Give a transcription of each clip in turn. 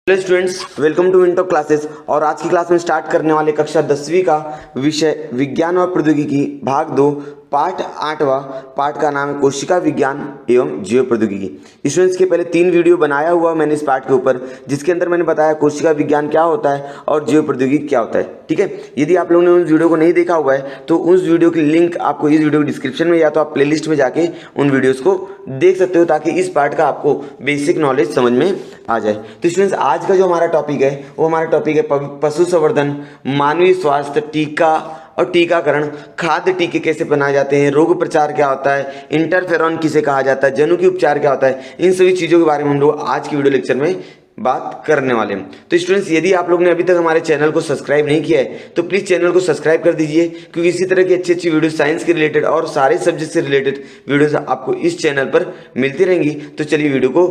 Hello students, welcome to Vinto classes. और आज की क्लास में स्टार्ट करने वाले कक्षा 10वीं का विषय विज्ञान व प्रौद्योगिकी भाग 2 पाठ 8वां। पाठ का नाम है कोशिका विज्ञान एवं जीव प्रौद्योगिकी। स्टूडेंट्स के पहले 3 वीडियो बनाया हुआ मैंने इस पाठ के ऊपर, जिसके अंदर मैंने बताया कोशिका विज्ञान क्या होता है और जीव प्रौद्योगिकी क्या होता है। ठीक है, यदि आप लोगों ने उस वीडियो को नहीं देखा हुआ है तो उस वीडियो की लिंक आपको इस वीडियो के डिस्क्रिप्शन में या तो आप प्लेलिस्ट में जाके उन वीडियोस को देख सकते हो, ताकि इस पार्ट का आपको बेसिक नॉलेज समझ में आ जाए। तो स्टूडेंट्स, आज का जो हमारा टॉपिक है वो हमारा टॉपिक है पशु संवर्धन, मानवीय स्वास्थ्य, टीका और टीकाकरण, खाद्य टीके कैसे बनाए जाते हैं, रोग प्रचार क्या होता है, इंटरफेरॉन किसे कहा जाता है, जनुकीय उपचार क्या होता है, इन सभी चीज़ों के बारे में हम लोग आज की वीडियो लेक्चर में बात करने वाले हैं। तो स्टूडेंट्स, यदि आप लोग ने अभी तक हमारे चैनल को सब्सक्राइब नहीं किया है तो प्लीज़ चैनल को सब्सक्राइब कर दीजिए, क्योंकि इसी तरह की अच्छी अच्छी वीडियो साइंस के रिलेटेड और सारे सब्जेक्ट से रिलेटेड वीडियोस आपको इस चैनल पर मिलती रहेंगी। तो चलिए वीडियो को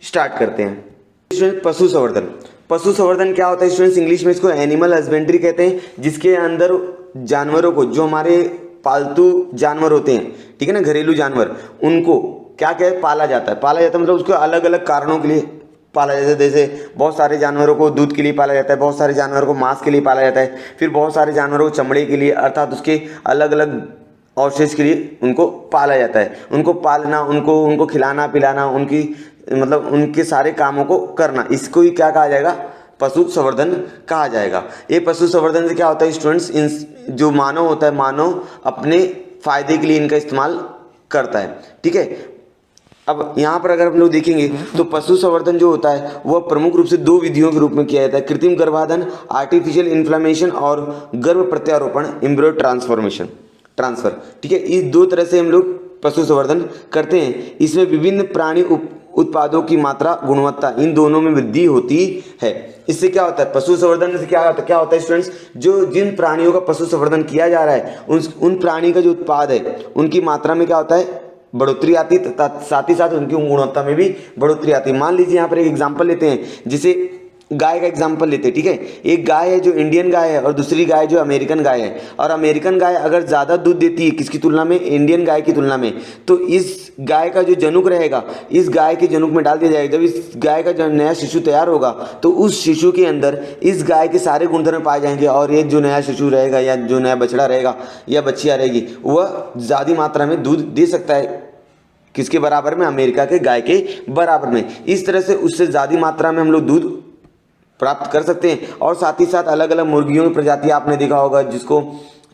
स्टार्ट करते हैं। स्टूडेंट, पशु संवर्धन। पशु संवर्धन क्या होता है स्टूडेंट्स? इंग्लिश में इसको एनिमल हस्बेंड्री कहते हैं, जिसके अंदर जानवरों को, जो हमारे पालतू जानवर होते हैं, ठीक है ना, घरेलू जानवर, उनको क्या क्या पाला जाता है। पाला जाता है मतलब उसको अलग अलग कारणों के लिए पाला जाता है। जैसे बहुत सारे जानवरों को दूध के लिए पाला जाता है, बहुत सारे जानवरों को मांस के लिए पाला जाता है, फिर बहुत सारे जानवरों को चमड़े के लिए, अर्थात उसके अलग अलग अवशेष के लिए उनको पाला जाता है। उनको पालना, उनको खिलाना पिलाना, उनकी मतलब उनके सारे कामों को करना, इसको ही क्या कहा जाएगा? पशु संवर्धन कहा जाएगा। ये पशु संवर्धन से क्या होता है स्टूडेंट्स? इन जो मानव होता है, मानव अपने फायदे के लिए इनका इस्तेमाल करता है। ठीक है, अब यहाँ पर अगर हम लोग देखेंगे तो पशु संवर्धन जो होता है वह प्रमुख रूप से 2 विधियों के रूप में किया जाता है: कृत्रिम गर्भाधान आर्टिफिशियल इन्फ्लेमेशन और गर्भ प्रत्यारोपण एम्ब्रियो ट्रांसफर। ठीक है, इस 2 तरह से हम लोग पशु संवर्धन करते हैं। इसमें विभिन्न प्राणी उत्पादों की मात्रा, गुणवत्ता, इन दोनों में वृद्धि होती है। इससे क्या होता है? पशु संवर्धन से क्या होता है स्टूडेंट्स? जो जिन प्राणियों का पशु संवर्धन किया जा रहा है उन प्राणी का जो उत्पाद है उनकी मात्रा में क्या होता है? बढ़ोतरी आती है, तथा साथ ही साथ उनकी गुणवत्ता में भी बढ़ोतरी आती है। मान लीजिए यहाँ पर एक एग्जाम्पल लेते हैं, जिसे गाय का एग्जाम्पल लेते हैं। ठीक है, एक गाय है जो इंडियन गाय है और दूसरी गाय जो अमेरिकन गाय है। और अमेरिकन गाय अगर ज़्यादा दूध देती है किसकी तुलना में? इंडियन गाय की तुलना में। तो इस गाय का जो जनुक रहेगा इस गाय के जनुक में डाल दिया जाएगा। जब इस गाय का जो नया शिशु तैयार होगा तो उस शिशु के अंदर इस गाय के सारे गुणधर्म पाए जाएंगे, और ये जो नया शिशु रहेगा या जो नया बछड़ा रहेगा या बच्चियाँ रहेगी वह ज़्यादा मात्रा में दूध दे सकता है। किसके बराबर में? अमेरिका के गाय के बराबर में। इस तरह से उससे ज़्यादा मात्रा में हम लोग दूध प्राप्त कर सकते हैं। और साथ ही साथ अलग अलग मुर्गियों की प्रजाति आपने देखा होगा, जिसको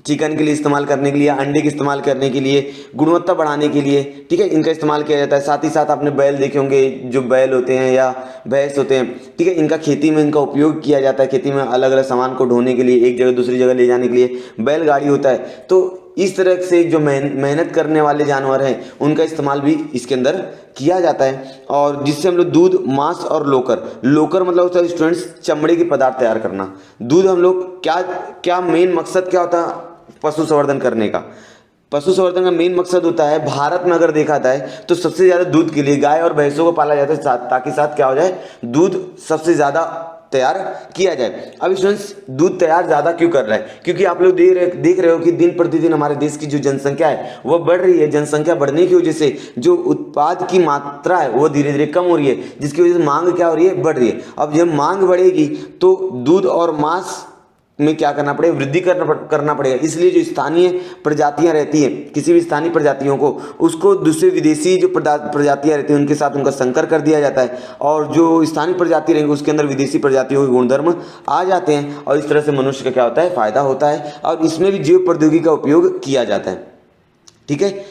चिकन के लिए इस्तेमाल करने के लिए, अंडे के इस्तेमाल करने के लिए, गुणवत्ता बढ़ाने के लिए, ठीक है, इनका इस्तेमाल किया जाता है। साथ ही साथ आपने बैल देखे होंगे, जो बैल होते हैं या भैंस होते हैं, ठीक है, इनका खेती में इनका उपयोग किया जाता है। खेती में अलग अलग सामान को ढोने के लिए, एक जगह दूसरी जगह ले जाने के लिए बैलगाड़ी होता है। तो इस तरह से जो मेहनत करने वाले जानवर हैं उनका इस्तेमाल भी इसके अंदर किया जाता है, और जिससे हम लोग दूध, मांस और लोकर मतलब होता है स्टूडेंट्स चमड़े के पदार्थ तैयार करना। दूध हम लोग क्या मेन मकसद क्या होता है पशु संवर्धन करने का? पशु संवर्धन का मेन मकसद होता है, भारत में अगर देखा जाए तो सबसे ज़्यादा दूध के लिए गाय और भैंसों को पाला जाता है, ताकि साथ क्या हो जाए? दूध सबसे ज़्यादा तैयार किया जाए। अब स्टूडेंट्स, दूध तैयार ज़्यादा क्यों कर रहा है? क्योंकि आप लोग देख रहे हो कि दिन प्रतिदिन हमारे देश की जो जनसंख्या है वह बढ़ रही है। जनसंख्या बढ़ने की वजह से जो उत्पाद की मात्रा है वो धीरे धीरे कम हो रही है, जिसकी वजह से मांग क्या हो रही है? बढ़ रही है। अब जब मांग बढ़ेगी तो दूध और मांस में क्या करना पड़ेगा? वृद्धि करना पड़ेगा। इसलिए जो स्थानीय प्रजातियां रहती हैं, किसी भी स्थानीय प्रजातियों को, उसको दूसरे विदेशी जो प्रजातियां रहती हैं उनके साथ उनका संकर कर दिया जाता है, और जो स्थानीय प्रजाति रहेंगे उसके अंदर विदेशी प्रजातियों के गुणधर्म आ जाते हैं, और इस तरह से मनुष्य का क्या होता है? फायदा होता है। और इसमें भी जीव प्रौद्योगिकी का उपयोग किया जाता है। ठीक है,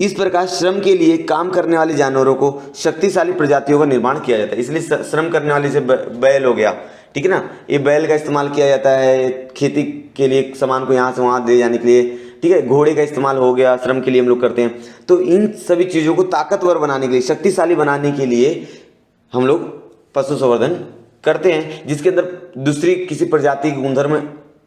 इस प्रकार श्रम के लिए काम करने वाले जानवरों को शक्तिशाली प्रजातियों का निर्माण किया जाता है। इसलिए श्रम करने वाले से बैल हो गया, ठीक है ना, ये बैल का इस्तेमाल किया जाता है खेती के लिए, सामान को यहाँ से वहाँ ले जाने के लिए। ठीक है, घोड़े का इस्तेमाल हो गया, श्रम के लिए हम लोग करते हैं। तो इन सभी चीज़ों को ताकतवर बनाने के लिए, शक्तिशाली बनाने के लिए हम लोग पशु संवर्धन करते हैं, जिसके अंदर दूसरी किसी प्रजाति के गुणधर्म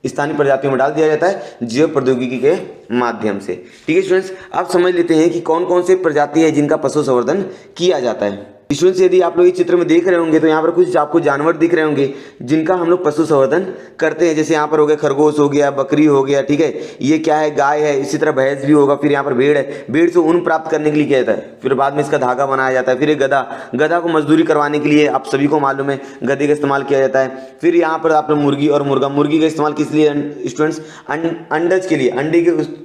स्थानीय प्रजातियों में डाल दिया जाता है जीव प्रौद्योगिकी के माध्यम से। ठीक है स्टूडेंट्स, आप समझ लेते हैं कि कौन कौन से प्रजाति है जिनका पशु संवर्धन किया जाता है। स्टूडेंट्स यदि आप लोग इस चित्र में देख रहे होंगे तो यहाँ पर कुछ आपको जानवर दिख रहे होंगे जिनका हम लोग पशु संवर्धन करते हैं। जैसे यहाँ पर हो गया खरगोश, हो गया बकरी, हो गया, ठीक है, ये क्या है, गाय है, इसी तरह भैंस भी होगा, फिर यहाँ पर भेड़ है, भेड़ से ऊन प्राप्त करने के लिए किया जाता है, फिर बाद में इसका धागा बनाया जाता है, फिर एक गधा, गधा को मजदूरी करवाने के लिए आप सभी को मालूम है गधे का इस्तेमाल किया जाता है। फिर यहाँ पर आप लोग मुर्गी और मुर्गा, मुर्गी का इस्तेमाल किस लिए स्टूडेंट्स, अंडज के लिए, अंडे के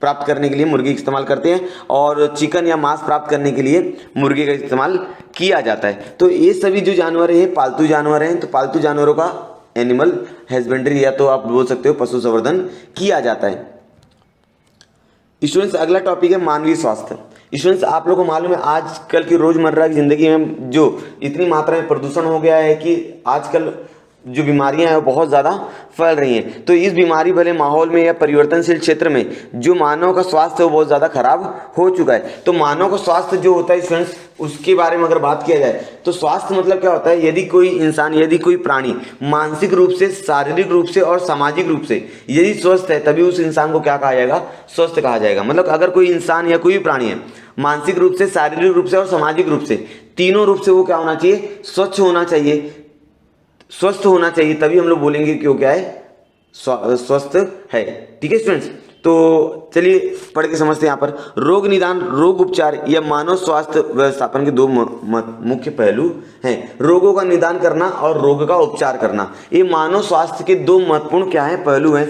प्राप्त करने के लिए मुर्गी का इस्तेमाल करते हैं, और चिकन या मांस प्राप्त करने के लिए मुर्गी का इस्तेमाल किया जाता है। तो ये सभी जो जानवर हैं पालतू जानवर हैं, तो पालतू जानवरों का एनिमल हस्बेंड्री या तो आप बोल सकते हो पशु संवर्धन किया जाता है। स्टूडेंट्स अगला टॉपिक है मानवीय स्वास्थ्य। स्टूडेंट्स आप लोगों को मालूम है आजकल की रोजमर्रा की जिंदगी में जो इतनी मात्रा में प्रदूषण हो गया है कि आजकल जो बीमारियां हैं वो बहुत ज़्यादा फैल रही हैं। तो इस बीमारी भले माहौल में या परिवर्तनशील क्षेत्र में जो मानव का स्वास्थ्य है वो बहुत ज़्यादा खराब हो चुका है। तो मानव का स्वास्थ्य जो होता है स्टूडेंट्स, उसके बारे में अगर बात किया जाए तो स्वास्थ्य मतलब क्या होता है, यदि कोई इंसान, यदि कोई प्राणी मानसिक रूप से, शारीरिक रूप से और सामाजिक रूप से यदि स्वस्थ है तभी उस इंसान को क्या कहा जाएगा, स्वस्थ कहा जाएगा। मतलब अगर कोई इंसान या कोई प्राणी है मानसिक रूप से, शारीरिक रूप से और सामाजिक रूप से, तीनों रूप से वो क्या होना चाहिए, स्वच्छ होना चाहिए, स्वस्थ होना चाहिए, तभी हम लोग बोलेंगे कि वो क्या है, स्वस्थ है। ठीक है स्टूडेंट्स, तो चलिए पढ़ के समझते हैं। यहाँ पर रोग निदान, रोग उपचार या मानव स्वास्थ्य व्यवस्थापन के दो मुख्य पहलू हैं। रोगों का निदान करना और रोग का उपचार करना, ये मानव स्वास्थ्य के दो महत्वपूर्ण क्या है, पहलू हैं।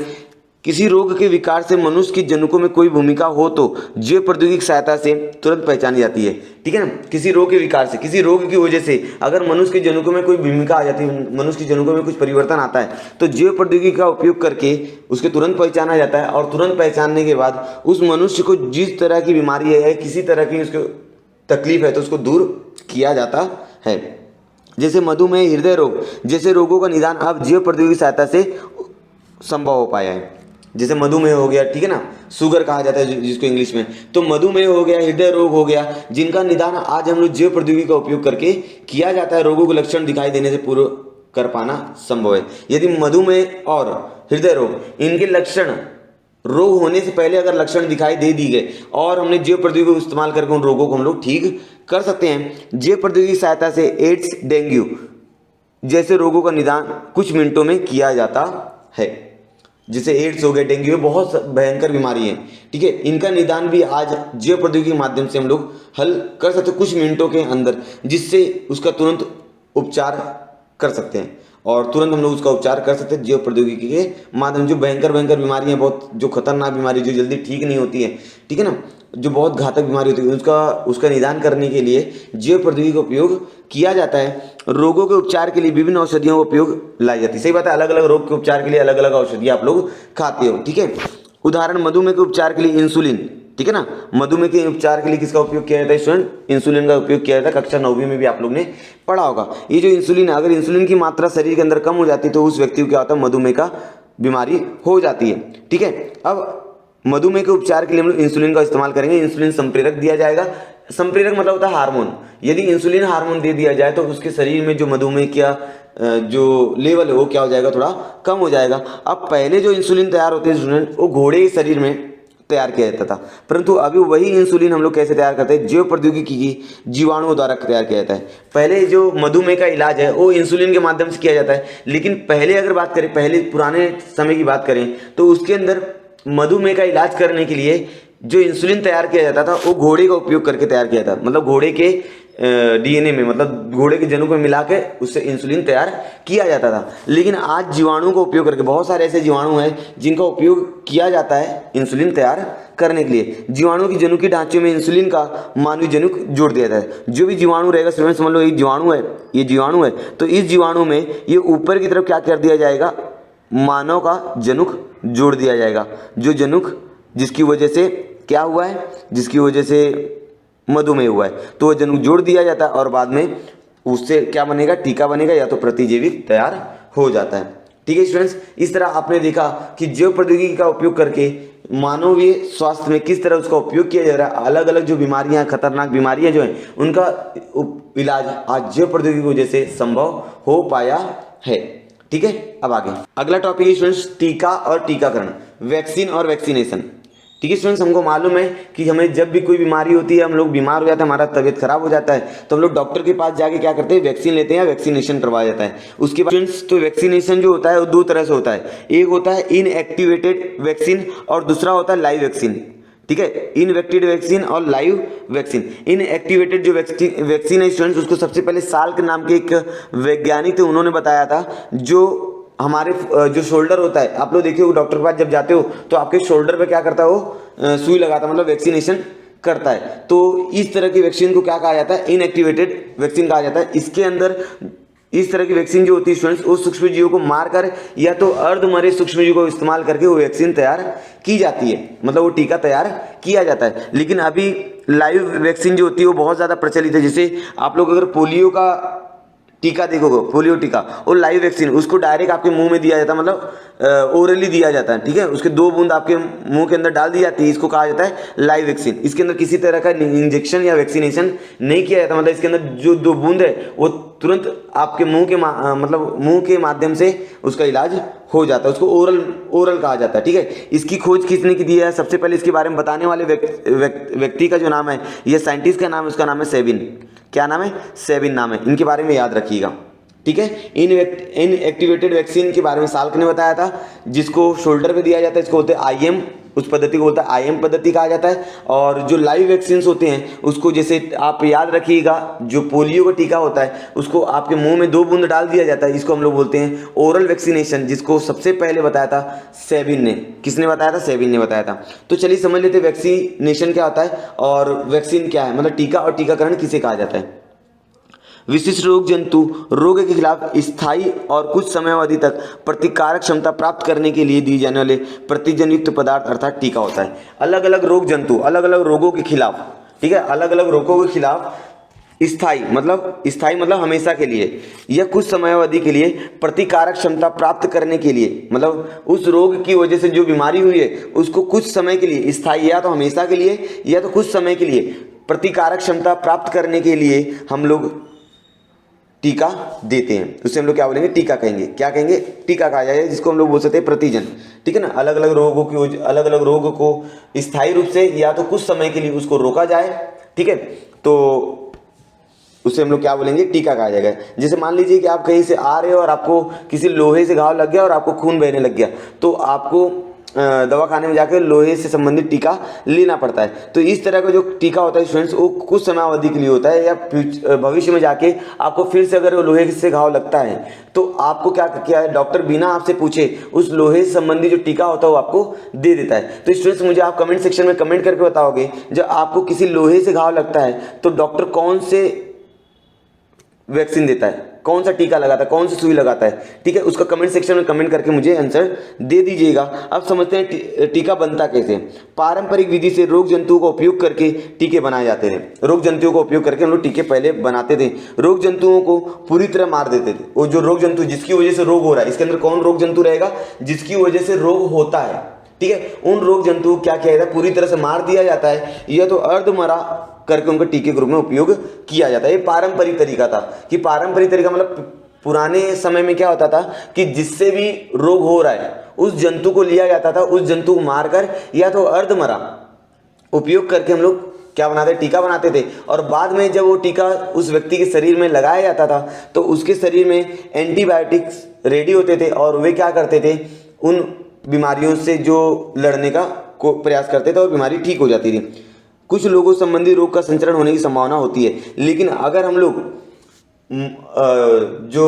किसी रोग के विकार से मनुष्य की जनुकों में कोई भूमिका हो तो जैव प्रौद्योगिकी सहायता से तुरंत पहचानी जाती है। ठीक है ना, किसी रोग के विकार से, किसी रोग की वजह से अगर मनुष्य के जनुकों में कोई भूमिका आ जाती है, मनुष्य की जनुकों में कुछ परिवर्तन आता है, तो जैव प्रौद्योगिकी का उपयोग करके उसके तुरंत पहचाना जाता है, और तुरंत पहचानने के बाद उस मनुष्य को जिस तरह की बीमारी है, किसी तरह की उसको तकलीफ है, तो उसको दूर किया जाता है। जैसे मधुमेह, हृदय रोग जैसे रोगों का निदान अब जैव प्रौद्योगिकी सहायता से संभव हो पाया है। जैसे मधुमेह हो गया, ठीक है ना, शुगर कहा जाता है जिसको इंग्लिश में, तो मधुमेह हो गया, हृदय रोग हो गया, जिनका निदान आज हम लोग जैव प्रौद्योगिकी का उपयोग करके किया जाता है। रोगों के लक्षण दिखाई देने से पूर्व कर पाना संभव है। यदि मधुमेह और हृदय रोग, इनके लक्षण रोग होने से पहले अगर लक्षण दिखाई दे दी गए और हमने जैव प्रौद्योगिकी को इस्तेमाल करके उन रोगों को हम लोग ठीक कर सकते हैं। जैव प्रौद्योगिकी की सहायता से एड्स, डेंगू जैसे रोगों का निदान कुछ मिनटों में किया जाता है। जैसे एड्स हो गया, डेंगू, बहुत भयंकर बीमारी है, ठीक है, इनका निदान भी आज जैव प्रौद्योगिकी के माध्यम से हम लोग हल कर सकते हैं कुछ मिनटों के अंदर, जिससे उसका तुरंत उपचार कर सकते हैं, और तुरंत हम लोग उसका उपचार कर सकते हैं जैव प्रौद्योगिकी के माध्यम। जो भयंकर बीमारियां, बहुत जो खतरनाक बीमारी जो जल्दी ठीक नहीं होती है, ठीक है ना, जो बहुत घातक बीमारी होती है, उसका निदान करने के लिए जैव प्रौद्योगिकी का उपयोग किया जाता है। रोगों के उपचार के लिए विभिन्न औषधियों का उपयोग लाई जाती है। सही बात है, अलग अलग रोग के उपचार के लिए अलग अलग औषधियाँ आप लोग खाते हो, ठीक है। उदाहरण, मधुमेह के उपचार के लिए इंसुलिन, ठीक है ना, मधुमेह के उपचार के लिए किसका उपयोग किया जाता है स्टूडेंट, इंसुलिन का उपयोग किया जाता है। कक्षा 9वीं में भी आप लोग ने पढ़ा होगा। ये जो इंसुलिन है, अगर इंसुलिन की मात्रा शरीर के अंदर कम हो जाती है तो उस व्यक्ति को क्या होता है, मधुमेह का बीमारी हो जाती है। ठीक है, अब मधुमेह के उपचार के लिए हम लोग इंसुलिन का इस्तेमाल करेंगे। इंसुलिन संप्रेरक दिया जाएगा। संप्रेरक मतलब होता है हार्मोन। यदि इंसुलिन हार्मोन दे दिया जाए तो उसके शरीर में जो मधुमेह का जो लेवल है वो क्या हो जाएगा, थोड़ा कम हो जाएगा। अब पहले जो इंसुलिन तैयार होते हैं स्टूडेंट, वो घोड़े के शरीर में तैयार किया जाता था, परंतु अभी वही इंसुलिन हम लोग कैसे तैयार करते हैं, जैव प्रौद्योगिकी की जीवाणुओं द्वारा तैयार किया जाता है। पहले जो मधुमेह का इलाज है वो इंसुलिन के माध्यम से किया जाता है, लेकिन पहले अगर बात करें, पहले पुराने समय की बात करें तो उसके अंदर मधुमेह का इलाज करने के लिए जो इंसुलिन तैयार किया जाता था वो घोड़े का उपयोग करके तैयार किया था। मतलब घोड़े के डीएनए में, मतलब घोड़े के जनुक में मिला के उससे इंसुलिन तैयार किया जाता था। लेकिन आज जीवाणु का उपयोग करके, बहुत सारे ऐसे जीवाणु हैं जिनका उपयोग किया जाता है इंसुलिन तैयार करने के लिए। जीवाणु की जनुकी ढांचे में इंसुलिन का मानवीय जनुक जोड़ दिया जाता है। जो भी जीवाणु रहेगा, समझ लो एक जीवाणु है, ये जीवाणु है, तो इस जीवाणु में ये ऊपर की तरफ क्या कर दिया जाएगा, मानव का जनुक जोड़ दिया जाएगा। जो जनुक जिसकी वजह से क्या हुआ है, जिसकी वजह से मधुमेह हुआ है, तो वह जनुक जोड़ दिया जाता है और बाद में उससे क्या बनेगा, टीका बनेगा या तो प्रतिजैविक तैयार हो जाता है। ठीक है स्टूडेंट्स, इस तरह आपने देखा कि जैव प्रौद्योगिकी का उपयोग करके मानवीय स्वास्थ्य में किस तरह उसका उपयोग किया जा रहा है। अलग अलग जो बीमारियां, खतरनाक बीमारियां जो हैं, उनका इलाज आज जैव प्रौद्योगिकी की वजह से संभव हो पाया है। ठीक है, अब आगे अगला टॉपिक है स्टूडेंट्स, टीका और टीकाकरण, वैक्सीन और वैक्सीनेशन। ठीक है स्टूडेंट्स, हमको मालूम है कि हमें जब भी कोई बीमारी होती है, हम लोग बीमार हो जाते हैं, हमारा तबीयत खराब हो जाता है, तो हम लोग डॉक्टर के पास जाके क्या करते हैं, वैक्सीन लेते हैं या वैक्सीनेशन करवाया जाता है। उसके बाद स्टूडेंट्स तो वैक्सीनेशन जो होता है वो दो तरह से होता है, एक होता है इनएक्टिवेटेड वैक्सीन और दूसरा होता है लाइव वैक्सीन। ठीक है, इनएक्टिवेटेड वैक्सीन और लाइव वैक्सीन। इनएक्टिवेटेड जो वैक्सीन है स्टूडेंट्स, उसको सबसे पहले साल्क नाम के एक वैज्ञानिक थे, उन्होंने बताया था। जो हमारे जो शोल्डर होता है, आप लोग देखिए वो डॉक्टर के पास जब जाते हो तो आपके शोल्डर पे क्या करता है, वो सुई लगाता है, मतलब वैक्सीनेशन करता है। तो इस तरह की वैक्सीन को क्या कहा जाता है, इनएक्टिवेटेड वैक्सीन कहा जाता है। इसके अंदर इस तरह की वैक्सीन जो होती है स्टूडेंट्स, उस सूक्ष्म जीवों को मारकर या तो अर्धमरे सूक्ष्म जीवों को इस्तेमाल करके वो वैक्सीन तैयार की जाती है, मतलब वो टीका तैयार किया जाता है। लेकिन अभी लाइव वैक्सीन जो होती है वो बहुत ज़्यादा प्रचलित है। जैसे आप लोग अगर पोलियो का टीका देखोगे, पोलियो टीका और लाइव वैक्सीन, उसको डायरेक्ट आपके मुंह में दिया जाता है, मतलब ओरली दिया जाता है। ठीक है, उसके 2 बूंद आपके मुंह के अंदर डाल दी जाती है, इसको कहा जाता है लाइव वैक्सीन। इसके अंदर किसी तरह का इंजेक्शन या वैक्सीनेशन नहीं किया जाता, मतलब इसके अंदर जो 2 बूंद है वो तुरंत आपके मुंह के मतलब मुंह के माध्यम से उसका इलाज हो जाता है, उसको ओरल कहा जाता है। ठीक है, इसकी खोज किसने की दी है, सबसे पहले इसके बारे में बताने वाले व्यक्ति का जो नाम है, ये साइंटिस्ट का नाम है, उसका नाम है सेबिन। क्या नाम है, सेबिन नाम है, इनके बारे में याद रखिएगा। ठीक है, इनएक्टिवेटेड वैक्सीन के बारे में साल्क ने बताया था, जिसको शोल्डर पे दिया जाता है, इसको होते हैं आईएम, उस पद्धति को बोलता है आईएम पद्धति कहा जाता है। और जो लाइव वैक्सीन्स होते हैं उसको, जैसे आप याद रखिएगा, जो पोलियो का टीका होता है उसको आपके मुंह में 2 बूंद डाल दिया जाता है, इसको हम लोग बोलते हैं ओरल वैक्सीनेशन, जिसको सबसे पहले बताया था सेबिन ने। किसने बताया था, सेबिन ने बताया था। तो चलिए समझ लेते हैं वैक्सीनेशन क्या होता है और वैक्सीन क्या है, मतलब टीका और टीकाकरण किसे कहा जाता है। विशिष्ट रोग जंतु रोग के खिलाफ स्थायी और कुछ समयावधि तक प्रतिकारक क्षमता प्राप्त करने के लिए दिए जाने वाले प्रतिजन युक्त पदार्थ अर्थात टीका होता है। अलग अलग रोग जंतु अलग अलग रोगों के खिलाफ, ठीक है, अलग अलग रोगों के खिलाफ स्थायी मतलब हमेशा के लिए या कुछ समयावधि के लिए प्रतिकारक क्षमता प्राप्त करने के लिए, मतलब उस रोग की वजह से जो बीमारी हुई है उसको कुछ समय के लिए, स्थायी या तो हमेशा के लिए या तो कुछ समय के लिए प्रतिकारक क्षमता प्राप्त करने के लिए हम लोग टीका देते हैं। उससे हम लोग क्या बोलेंगे, टीका कहेंगे। क्या कहेंगे, टीका कहा जाएगा, जिसको हम लोग बोल सकते हैं प्रतिजन। ठीक है ना, अलग अलग रोगों को स्थायी रूप से या तो कुछ समय के लिए उसको रोका जाए। ठीक है, तो उसे हम लोग क्या बोलेंगे, टीका कहा जाएगा। जैसे मान लीजिए कि आप कहीं से आ रहे हो और आपको किसी लोहे से घाव लग गया और आपको खून बहने लग गया, तो आपको दवाखाने में जाकर लोहे से संबंधित टीका लेना पड़ता है। तो इस तरह का जो टीका होता है स्टूडेंट्स, वो कुछ समयावधि के लिए होता है, या भविष्य में जाके आपको फिर से अगर लोहे से घाव लगता है तो आपको क्या है, डॉक्टर बिना आपसे पूछे उस लोहे से संबंधित जो टीका होता है वो आपको दे देता है। तो स्टूडेंट्स मुझे आप कमेंट सेक्शन में कमेंट करके बताओगे, जब आपको किसी लोहे से घाव लगता है तो डॉक्टर कौन से वैक्सीन देता है, कौन सा टीका लगाता है, कौन सी सुई लगाता है। ठीक है, उसका कमेंट सेक्शन में कमेंट करके मुझे आंसर दे दीजिएगा। अब समझते हैं टीका बनता कैसे। पारंपरिक विधि से रोग जंतुओं का उपयोग करके टीके बनाए जाते थे। रोग जंतुओं का उपयोग करके हम लोग टीके पहले बनाते थे। रोग जंतुओं को पूरी तरह मार देते थे। वो जो रोग जंतु जिसकी वजह से रोग हो रहा है, इसके अंदर कौन रोग जंतु रहेगा, जिसकी वजह से रोग होता है। ठीक है, उन रोग जंतु क्या किया जाता है, पूरी तरह से मार दिया जाता है, या तो अर्धमरा करके उनका टीके के रूप में उपयोग किया जाता है। ये पारंपरिक तरीका था। कि पारंपरिक तरीका मतलब पुराने समय में क्या होता था कि जिससे भी रोग हो रहा है उस जंतु को लिया जाता था, उस जंतु को मारकर या तो अर्धमरा उपयोग करके हम लोग क्या बनाते, टीका बनाते थे। और बाद में जब वो टीका उस व्यक्ति के शरीर में लगाया जाता था तो उसके शरीर में एंटीबायोटिक्स रेडी होते थे और वे क्या करते थे, उन बीमारियों से जो लड़ने का प्रयास करते थे और बीमारी ठीक हो जाती थी। कुछ लोगों संबंधी रोग का संचरण होने की संभावना होती है, लेकिन अगर हम लोग जो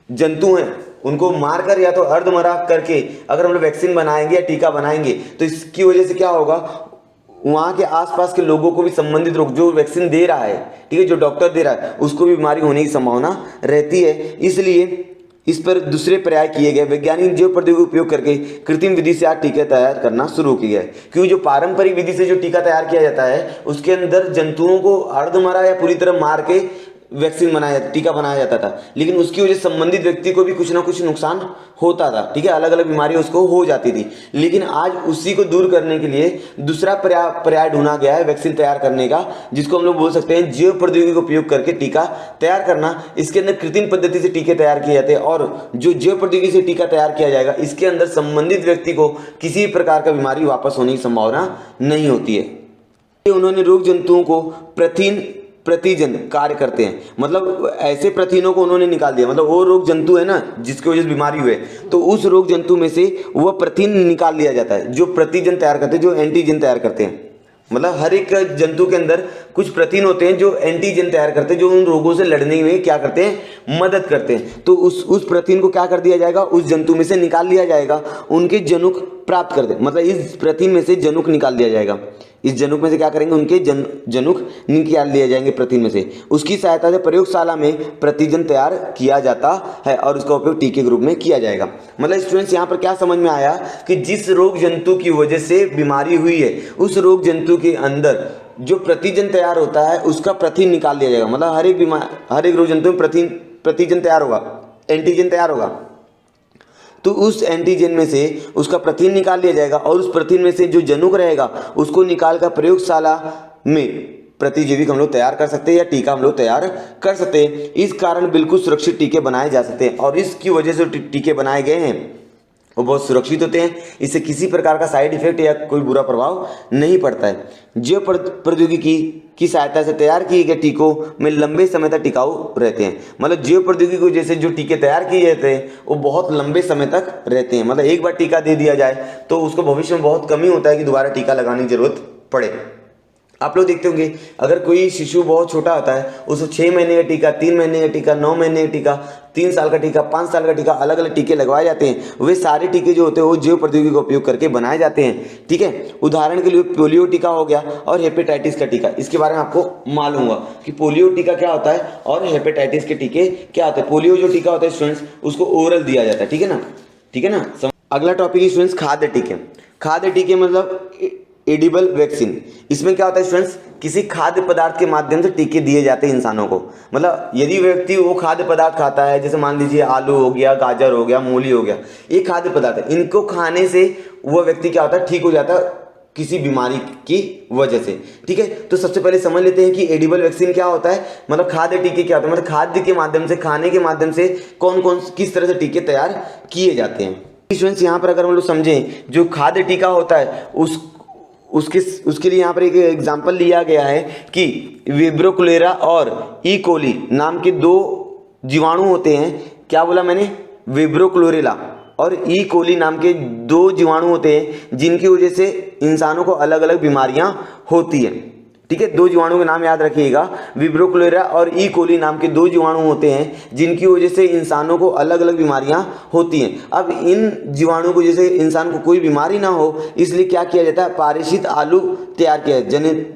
जंतु हैं उनको मारकर या तो अर्धमरा करके अगर हम लोग वैक्सीन बनाएंगे या टीका बनाएंगे तो इसकी वजह से क्या होगा, वहाँ के आसपास के लोगों को भी संबंधित रोग, जो वैक्सीन दे रहा है, ठीक है, जो डॉक्टर दे रहा है, उसको भी बीमारी होने की संभावना रहती है। इसलिए इस पर दूसरे प्रयास किए गए। वैज्ञानिक जैव प्रौद्योगिकी उपयोग करके कृत्रिम विधि से आज टीके तैयार करना शुरू किया है। क्योंकि जो पारंपरिक विधि से जो टीका तैयार किया जाता है उसके अंदर जंतुओं को अर्धमरा या पूरी तरह मार के वैक्सीन बनाया, टीका बनाया जाता था, लेकिन उसकी वजह से संबंधित व्यक्ति को भी कुछ ना कुछ नुकसान होता था, ठीक है, अलग अलग बीमारी उसको हो जाती थी। लेकिन आज उसी को दूर करने के लिए दूसरा पर्याय ढूंढा गया है वैक्सीन तैयार करने का, जिसको हम लोग बोल सकते हैं जैव प्रौद्योगिकी का उपयोग करके टीका तैयार करना। इसके अंदर कृत्रिम पद्धति से टीके तैयार किए जाते हैं, और जो जैव प्रौद्योगिकी से टीका तैयार किया जाएगा इसके अंदर संबंधित व्यक्ति को किसी प्रकार का बीमारी वापस होने की संभावना नहीं होती है। उन्होंने रोग जंतुओं को प्रतिजन कार्य करते हैं, मतलब ऐसे प्रथिनों को उन्होंने निकाल दिया, मतलब वो रोग जंतु है ना जिसकी वजह से बीमारी हुए, तो उस रोग जंतु में से वह प्रथिन निकाल लिया जाता है जो प्रतिजन तैयार करते हैं, जो एंटीजन तैयार करते हैं। मतलब हर एक जंतु के अंदर कुछ प्रथिन होते हैं जो एंटीजन तैयार करते हैं, जो उन रोगों से लड़ने में क्या करते हैं, मदद करते हैं। तो उस प्रथिन को क्या कर दिया जाएगा, उस जंतु में से निकाल लिया जाएगा, उनके जनुक प्राप्त कर दे, मतलब इस प्रथिन में से जनुक निकाल दिया जाएगा। इस जनुक में से क्या करेंगे, उनके जनुक निकाल लिए जाएंगे प्रथिन में से। उसकी सहायता से प्रयोगशाला में प्रतिजन तैयार किया जाता है और उसका उपयोग टीके के रूप में किया जाएगा। मतलब स्टूडेंट्स यहाँ पर क्या समझ में आया कि जिस रोग जंतु की वजह से बीमारी हुई है, उस रोग जंतु के अंदर जो प्रतिजन तैयार होता है उसका प्रथिन निकाल लिया जाएगा। मतलब हर एक रोग जंतु में प्रतिजन तैयार होगा, एंटीजन तैयार होगा, तो उस एंटीजन में से उसका प्रथिन निकाल लिया जाएगा और उस प्रथिन में से जो जनुक रहेगा उसको निकाल कर प्रयोगशाला में प्रतिजैविक हम लोग तैयार कर सकते हैं या टीका हम लोग तैयार कर सकते हैं। इस कारण बिल्कुल सुरक्षित टीके बनाए जा सकते हैं, और इसकी वजह से टीके बनाए गए हैं वो बहुत सुरक्षित होते हैं, इससे किसी प्रकार का साइड इफेक्ट या कोई बुरा प्रभाव नहीं पड़ता है। जैव प्रौद्योगिकी की सहायता से तैयार किए गए टीकों में लंबे समय तक टिकाऊ रहते हैं। मतलब जैव प्रौद्योगिकी की वजह से जो टीके तैयार किए जाते हैं वो बहुत लंबे समय तक रहते हैं। मतलब एक बार टीका दे दिया जाए तो उसको भविष्य में बहुत कम ही होता है कि दोबारा टीका लगाने की जरूरत पड़े। आप लोग देखते होंगे अगर कोई शिशु बहुत छोटा होता है उसको 6 महीने का टीका, 3 महीने का टीका, 9 महीने का टीका, 3 साल का टीका, 5 साल का टीका, अलग अलग टीके लगवाए जाते हैं। वे सारे टीके जो होते हैं वो जैव प्रौद्योगिकी का उपयोग करके बनाए जाते हैं, ठीक है। उदाहरण के लिए पोलियो टीका हो गया और हेपेटाइटिस का टीका। इसके बारे में आपको मालूम होगा कि पोलियो टीका क्या होता है और हेपेटाइटिस के टीके क्या होते हैं। पोलियो जो टीका होता है स्टूडेंट्स उसको ओरल दिया जाता है, ठीक है ना, ठीक है ना। अगला टॉपिक है स्टूडेंट्स खाद्य टीके। खाद्य टीके मतलब एडिबल वैक्सीन। इसमें क्या होता है स्टूडेंट्स, किसी खाद्य पदार्थ के माध्यम से टीके दिए जाते हैं इंसानों को। मतलब यदि व्यक्ति वो खाद्य पदार्थ खाता है, जैसे मान लीजिए आलू हो गया, गाजर हो गया, मूली हो गया, ये खाद्य पदार्थ है, इनको खाने से वह व्यक्ति क्या होता है, ठीक हो जाता है किसी बीमारी की वजह से, ठीक है। तो सबसे पहले समझ लेते हैं कि एडिबल वैक्सीन क्या होता है, मतलब खाद्य टीके क्या होता है। मतलब खाद्य के माध्यम से, खाने के माध्यम से कौन कौन किस तरह से टीके तैयार किए जाते हैं। स्टूडेंट्स यहाँ पर अगर हम लोग समझें, जो खाद्य टीका होता है उसके लिए यहाँ पर एक एग्जाम्पल लिया गया है कि विब्रोकुलेरा और ई कोली नाम के 2 जीवाणु होते हैं। क्या बोला मैंने, विब्रोकुलोरेला और ई कोली नाम के 2 जीवाणु होते हैं जिनकी वजह से इंसानों को अलग अलग बीमारियां होती हैं, ठीक है। 2 जीवाणु के नाम याद रखिएगा, विब्रोकुलेरा और ई कोली नाम के 2 जीवाणु होते हैं जिनकी वजह से इंसानों को अलग अलग बीमारियां होती हैं। अब इन जीवाणु को जैसे इंसान को कोई बीमारी ना हो इसलिए क्या किया जाता है, पारेषित आलू तैयार किया,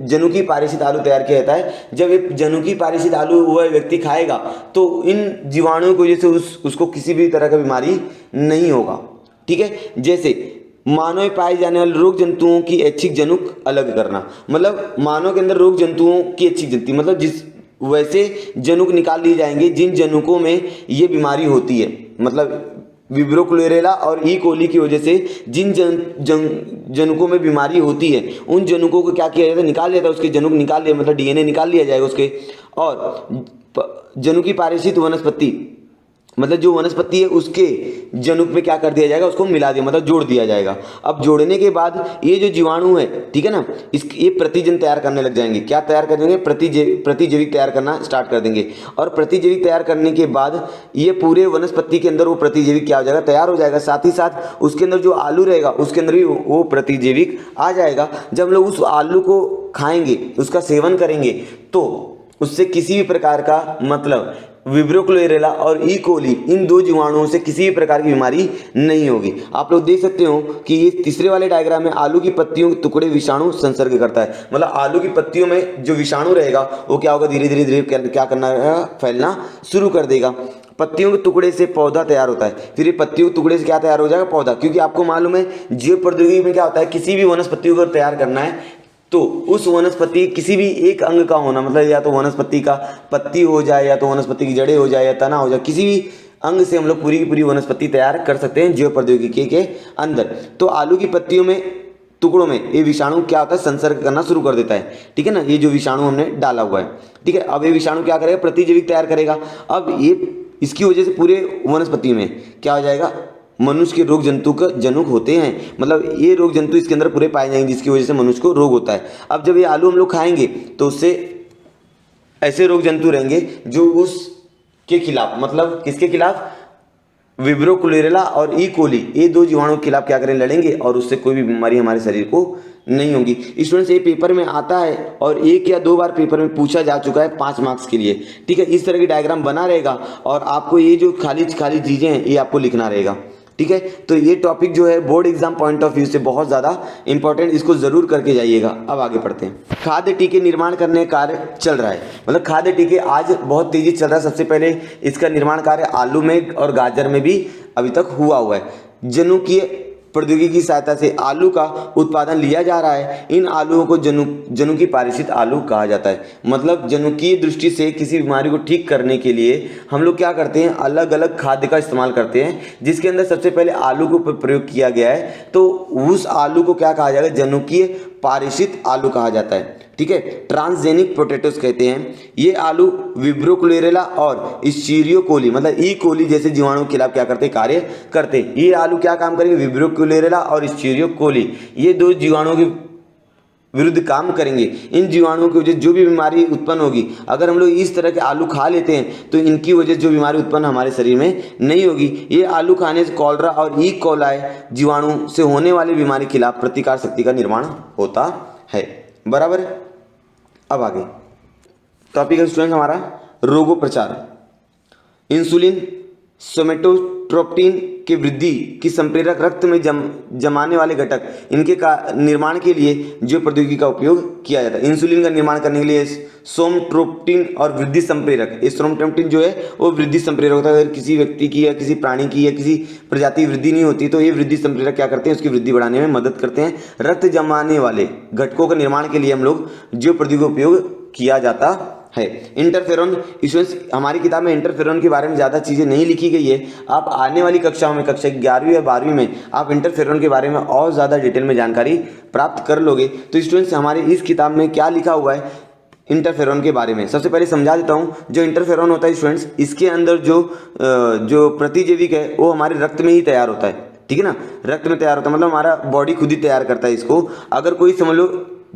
जनुकी पारेषित आलू तैयार किया जाता है। जब ये जनुकी पारेषित आलू वह व्यक्ति खाएगा तो इन जीवाणुओं की वजह से उसको किसी भी तरह का बीमारी नहीं होगा, ठीक है। जैसे मानव में पाए जाने वाले रोग जंतुओं की ऐच्छिक जनुक अलग करना, मतलब मानव के अंदर रोग जंतुओं की ऐच्छिक जंतु मतलब जिस वैसे जनुक निकाल लिए जाएंगे जिन जनुकों में ये बीमारी होती है। मतलब विब्रोकुलेरेला और ई कोली की वजह से जिन जनुकों में बीमारी होती है उन जनुकों को क्या किया जाता है, निकाल लिया जाता है, उसके जनुक निकाल लिया, मतलब DNA निकाल लिया जाएगा उसके। और जनुकी पारेषित वनस्पति मतलब जो वनस्पति है उसके जनुक में क्या कर दिया जाएगा, उसको मिला दिया, मतलब जोड़ दिया जाएगा। अब जोड़ने के बाद ये जो जीवाणु है, ठीक है ना, ये प्रतिजन तैयार करने लग जाएंगे। क्या तैयार कर देंगे, प्रतिजैविक तैयार करना स्टार्ट कर देंगे। और प्रतिजैविक तैयार करने के बाद ये पूरे वनस्पति के अंदर वो प्रतिजैविक क्या हो जाएगा, तैयार हो जाएगा। साथ ही साथ उसके अंदर जो आलू रहेगा उसके अंदर भी वो प्रतिजैविक आ जाएगा। जब हम लोग उस आलू को खाएंगे, उसका सेवन करेंगे, तो उससे किसी भी प्रकार का मतलब विब्रोकुलेरेला और ई कोली इन 2 जीवाणुओं से किसी भी प्रकार की बीमारी नहीं होगी। आप लोग देख सकते हो कि ये तीसरे वाले डायग्राम में आलू की पत्तियों के टुकड़े विषाणु संसर्ग करता है। मतलब आलू की पत्तियों में जो विषाणु रहेगा वो क्या होगा, धीरे धीरे क्या करना रहेगा, फैलना शुरू कर देगा। पत्तियों के टुकड़े से पौधा तैयार होता है, फिर ये पत्तियों के टुकड़े से क्या तैयार हो जाएगा, पौधा। क्योंकि आपको मालूम है जैव प्रौद्योगिकी में क्या होता है, किसी भी वनस्पति को तैयार करना है तो उस वनस्पति किसी भी एक अंग का होना, मतलब या तो वनस्पति का पत्ती हो जाए, या तो वनस्पति की जड़ें हो जाए, या तना हो जाए, किसी भी अंग से हम लोग पूरी की पूरी वनस्पति तैयार कर सकते हैं जैव प्रौद्योगिकी के अंदर। तो आलू की पत्तियों में, टुकड़ों में ये विषाणु क्या होता है, संसर्ग करना शुरू कर देता है, ठीक है ना। ये जो विषाणु हमने डाला हुआ है, ठीक है। अब ये विषाणु क्या करेगा, प्रतिजैविक तैयार करेगा। अब ये इसकी वजह से पूरे वनस्पति में क्या हो जाएगा, मनुष्य के रोग जंतु का जनुक होते हैं, मतलब ये रोग जंतु इसके अंदर पूरे पाए जाएंगे जिसकी वजह से मनुष्य को रोग होता है। अब जब ये आलू हम लोग खाएंगे तो उससे ऐसे रोग जंतु रहेंगे जो उसके खिलाफ, मतलब किसके खिलाफ, विब्रो क्लोरेला और ई कोली, ये दो जीवाणुओं के खिलाफ क्या करें, लड़ेंगे, और उससे कोई भी बीमारी हमारे शरीर को नहीं होगी। स्टूडेंट्स, ये पेपर में आता है और 1 या 2 बार पेपर में पूछा जा चुका है 5 मार्क्स के लिए, ठीक है। इस तरह की डायग्राम बना रहेगा और आपको ये जो खाली चीजें हैं ये आपको लिखना रहेगा, ठीक है। तो ये टॉपिक जो है board exam point of view से बहुत ज़्यादा इंपॉर्टेंट, इसको ज़रूर करके जाइएगा। अब आगे पढ़ते हैं। खाद्य टीके निर्माण करने का कार्य चल रहा है, मतलब खाद्य टीके आज बहुत तेजी चल रहा है। सबसे पहले इसका निर्माण कार्य आलू में और गाजर में भी अभी तक हुआ है। जनुकीय प्रौद्योगिकी की सहायता से आलू का उत्पादन लिया जा रहा है। इन आलूओं को जनुकीय पारिषित आलू कहा जाता है। मतलब जनुकीय दृष्टि से किसी बीमारी को ठीक करने के लिए हम लोग क्या करते हैं, अलग अलग खाद्य का इस्तेमाल करते हैं, जिसके अंदर सबसे पहले आलू के ऊपर प्रयोग किया गया है। तो उस आलू को क्या कहा जाएगा, जनुकीय पारिषित आलू कहा जाता है, ठीक है। ट्रांसजेनिक पोटैटोस कहते हैं। ये आलू विब्रो क्लोरेला और स्टीरियो कोली, मतलब ई कोली जैसे जीवाणुओं के खिलाफ क्या करते, कार्य करते। ये आलू क्या काम करेंगे, विब्रो क्लोरेला और स्टीरियो कोली, ये दो जीवाणुओं के विरुद्ध काम करेंगे। इन जीवाणुओं की वजह जो भी बीमारी उत्पन्न होगी, अगर हम लोग इस तरह के आलू खा लेते हैं तो इनकी वजह जो बीमारी उत्पन्न हमारे शरीर में नहीं होगी। ये आलू खाने से कॉलरा और ई कोलाई जीवाणु से होने वाली बीमारी के खिलाफ प्रतिकार शक्ति का निर्माण होता है, बराबर। अब आगे टॉपिक है स्टूडेंट हमारा रोगोपचार। इंसुलिन, सोमेटोट्रोपिन की वृद्धि की संप्रेरक रक्त में जमाने वाले घटक, इनके का निर्माण के लिए जैव प्रौद्योगिकी का उपयोग किया जाता है। इंसुलिन का निर्माण करने के लिए सोमट्रोप्टिन और वृद्धि संप्रेरक, सोमट्रोप्टिन जो है वो वृद्धि संप्रेरक होता है। अगर किसी व्यक्ति की या किसी प्राणी की या किसी प्रजाति की वृद्धि नहीं होती तो ये वृद्धि संप्रेरक क्या करते हैं, उसकी वृद्धि बढ़ाने में मदद करते हैं। रक्त जमाने वाले घटकों के निर्माण के लिए हम लोग जैव प्रौद्योगिकी का उपयोग किया जाता है। इंटरफेरॉन, स्टूडेंट्स हमारी किताब में इंटरफेरॉन के बारे में ज़्यादा चीज़ें नहीं लिखी गई है। आप आने वाली कक्षाओं में, कक्षा 11वीं या 12वीं में आप इंटरफेरॉन के बारे में और ज़्यादा डिटेल में जानकारी प्राप्त कर लोगे। तो स्टूडेंट्स हमारे इस किताब में क्या लिखा हुआ है इंटरफेरॉन के बारे में, सबसे पहले समझा देता हूँ। जो इंटरफेरॉन होता है स्टूडेंट्स, इसके अंदर जो प्रतिजैविक है वो हमारे रक्त में ही तैयार होता है, ठीक है ना। रक्त में तैयार होता है, मतलब हमारा बॉडी खुद ही तैयार करता है इसको। अगर कोई समझ लो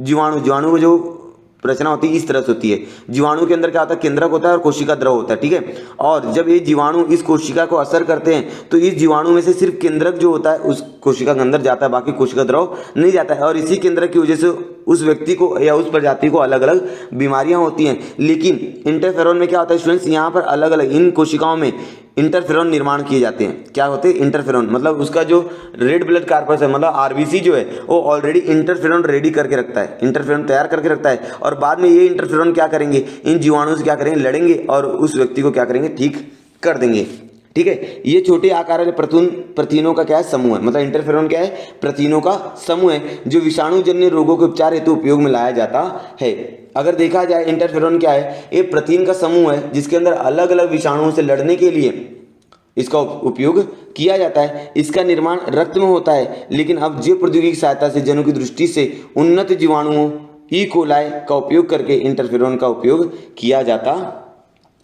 जीवाणु को जो रचना होती है इस तरह से होती है। जीवाणु के अंदर क्या होता है, केंद्रक होता है और कोशिका द्रव होता है, ठीक है। और जब ये जीवाणु इस कोशिका को असर करते हैं तो इस जीवाणु में से सिर्फ केंद्रक जो होता है उस कोशिका के अंदर जाता है, बाकी कोशिका द्रव नहीं जाता है। और इसी केंद्रक की वजह से उस व्यक्ति को या उस प्रजाति को अलग अलग बीमारियां होती हैं। लेकिन इंटरफेरॉन में क्या होता है स्टूडेंट्स, यहाँ पर अलग अलग इन कोशिकाओं में इंटरफेरॉन निर्माण किए जाते हैं। क्या होते हैं इंटरफेरॉन, मतलब उसका जो रेड ब्लड कॉर्पस है, मतलब आरबीसी जो है वो ऑलरेडी इंटरफेरॉन रेडी करके रखता है, इंटरफेरॉन तैयार करके रखता है। और बाद में ये इंटरफेरॉन क्या करेंगे, इन जीवाणुओं से क्या करेंगे, लड़ेंगे और उस व्यक्ति को क्या करेंगे, ठीक कर देंगे, ठीक है। ये छोटे आकार वाले प्रोटीनों का क्या है, समूह है। मतलब इंटरफेरॉन क्या है, प्रोटीनों का समूह है जो विषाणुजन्य रोगों के उपचार हेतु उपयोग में लाया जाता है। अगर देखा जाए इंटरफेरॉन क्या है, ये प्रोटीन का समूह है जिसके अंदर अलग अलग विषाणुओं से लड़ने के लिए इसका उपयोग किया जाता है। इसका निर्माण रक्त में होता है, लेकिन अब जैव प्रौद्योगिकी की सहायता से जनों की दृष्टि से उन्नत जीवाणुओं ई कोलाई का उपयोग करके इंटरफेरॉन का उपयोग किया जाता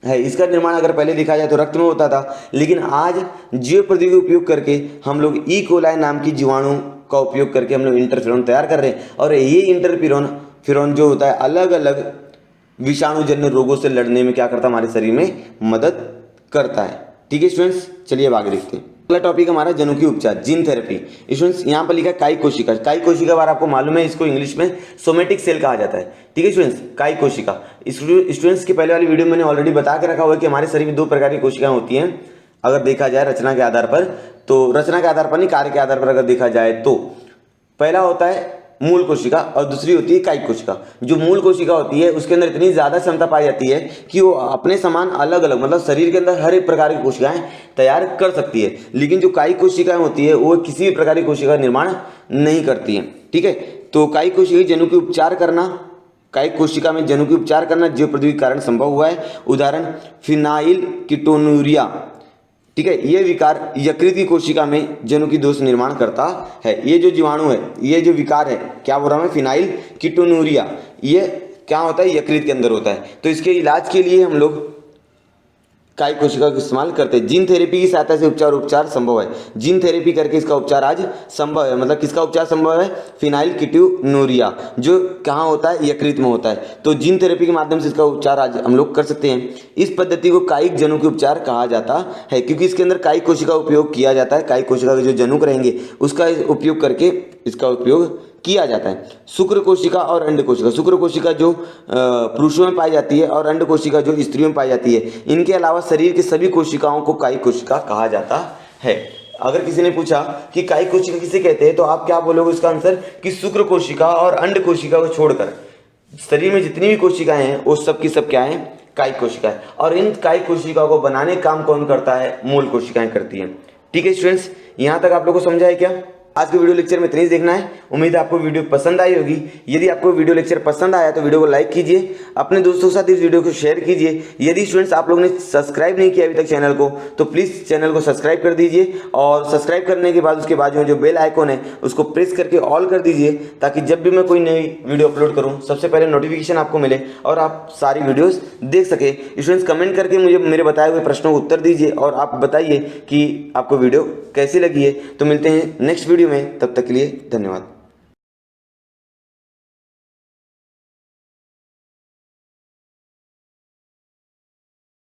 है। इसका निर्माण अगर पहले देखा जाए तो रक्त में होता था, लेकिन आज जैव प्रौद्योगिकी उपयोग करके हम लोग ई कोलाई नाम की जीवाणु का उपयोग करके हम लोग इंटरफेरॉन तैयार कर रहे हैं। और ये इंटरफेरॉन जो होता है अलग अलग विषाणुजन्य रोगों से लड़ने में क्या करता है, हमारे शरीर में मदद करता है, ठीक है स्टूडेंट्स। चलिए अब आगे देखते हैं। अगला टॉपिक हमारा जनुकीय उपचार, जीन थेरेपी। स्टूडेंट्स यहाँ पर लिखा है कायिक कोशिका। कायिक कोशिका बार आपको मालूम है, इसको इंग्लिश में सोमेटिक सेल कहा जाता है, ठीक है स्टूडेंट्स। कायिक कोशिका स्टूडेंट्स की पहले वाली वीडियो में मैंने ऑलरेडी बता के रखा हुआ है कि हमारे शरीर में 2 प्रकार की कोशिकाएं होती हैं। अगर देखा जाए रचना के आधार पर, तो रचना के आधार पर नहीं, कार्य के आधार पर अगर देखा जाए तो पहला होता है मूल कोशिका और दूसरी होती है कायिक कोशिका। जो मूल कोशिका होती है उसके अंदर इतनी ज़्यादा क्षमता पाई जाती है कि वो अपने समान अलग अलग, मतलब शरीर के अंदर हर एक प्रकार की कोशिकाएं तैयार कर सकती है। लेकिन जो कायिक कोशिकाएं होती है वो किसी भी प्रकार की कोशिका का निर्माण नहीं करती हैं, ठीक है। तो कायिक कोशिका जनु की उपचार करना, कायिक कोशिका में जनु की उपचार करना जैव प्रौद्योगिकी के कारण संभव हुआ है। उदाहरण फिनाइल कीटोनुरिया, ठीक है। ये विकार यकृत की कोशिका में जनु की दोष निर्माण करता है। ये जो जीवाणु है, ये जो विकार है, क्या बोल रहा हूं मैं, फिनाइल कीटोनुरिया, ये क्या होता है, यकृत के अंदर होता है। तो इसके इलाज के लिए हम लोग कायिक कोशिका का इस्तेमाल करते हैं। जीन थेरेपी की सहायता से उपचार संभव है। जीन थेरेपी करके इसका उपचार आज संभव है। मतलब किसका उपचार संभव है, फिनाइल कीटोनुरिया, जो कहाँ होता है, यकृत में होता है। तो जीन थेरेपी के माध्यम से इसका उपचार आज हम लोग कर सकते हैं। इस पद्धति को कायिक जनु के उपचार कहा जाता है, क्योंकि इसके अंदर कायिक कोशिका का उपयोग किया जाता है। कायिक कोशिका के जो जनुक रहेंगे उसका उपयोग करके इसका उपयोग किया जाता है। शुक्र कोशिका और अंड कोशिका, शुक्र कोशिका जो पुरुषों में पाई जाती है और अंड कोशिका जो स्त्रियों में पाई जाती है, इनके अलावा शरीर की सभी कोशिकाओं को कायिक कोशिका कहा जाता है। अगर किसी ने पूछा कि कायिक कोशिका किसे कहते हैं, तो आप क्या बोलोगे उसका आंसर, कि शुक्र कोशिका और अंड कोशिका को छोड़कर शरीर में जितनी भी कोशिकाएं हैं वो सब की सब क्या है, कायिक कोशिका है। और इन कायिक कोशिका को बनाने का काम कौन करता है, मूल कोशिकाएं करती हैं। ठीक है स्टूडेंट्स, यहाँ तक आप लोगों को समझा है क्या? आज के वीडियो लेक्चर में इतना ही देखना है। उम्मीद है आपको वीडियो पसंद आई होगी। यदि आपको वीडियो लेक्चर पसंद आया तो वीडियो को लाइक कीजिए, अपने दोस्तों के साथ इस वीडियो को शेयर कीजिए। यदि स्टूडेंट्स आप लोगों ने सब्सक्राइब नहीं किया अभी तक चैनल को, तो प्लीज़ चैनल को सब्सक्राइब कर दीजिए, और सब्सक्राइब करने के बाद उसके बाजू में जो बेल आइकॉन है उसको प्रेस करके ऑल कर दीजिए, ताकि जब भी मैं कोई नई वीडियो अपलोड करूँ सबसे पहले नोटिफिकेशन आपको मिले और आप सारी वीडियोज़ देख सके। स्टूडेंट्स कमेंट करके मुझे मेरे बताए हुए प्रश्नों को उत्तर दीजिए और आप बताइए कि आपको वीडियो कैसी लगी है। तो मिलते हैं नेक्स्ट वीडियो में, तब तक के लिए धन्यवाद।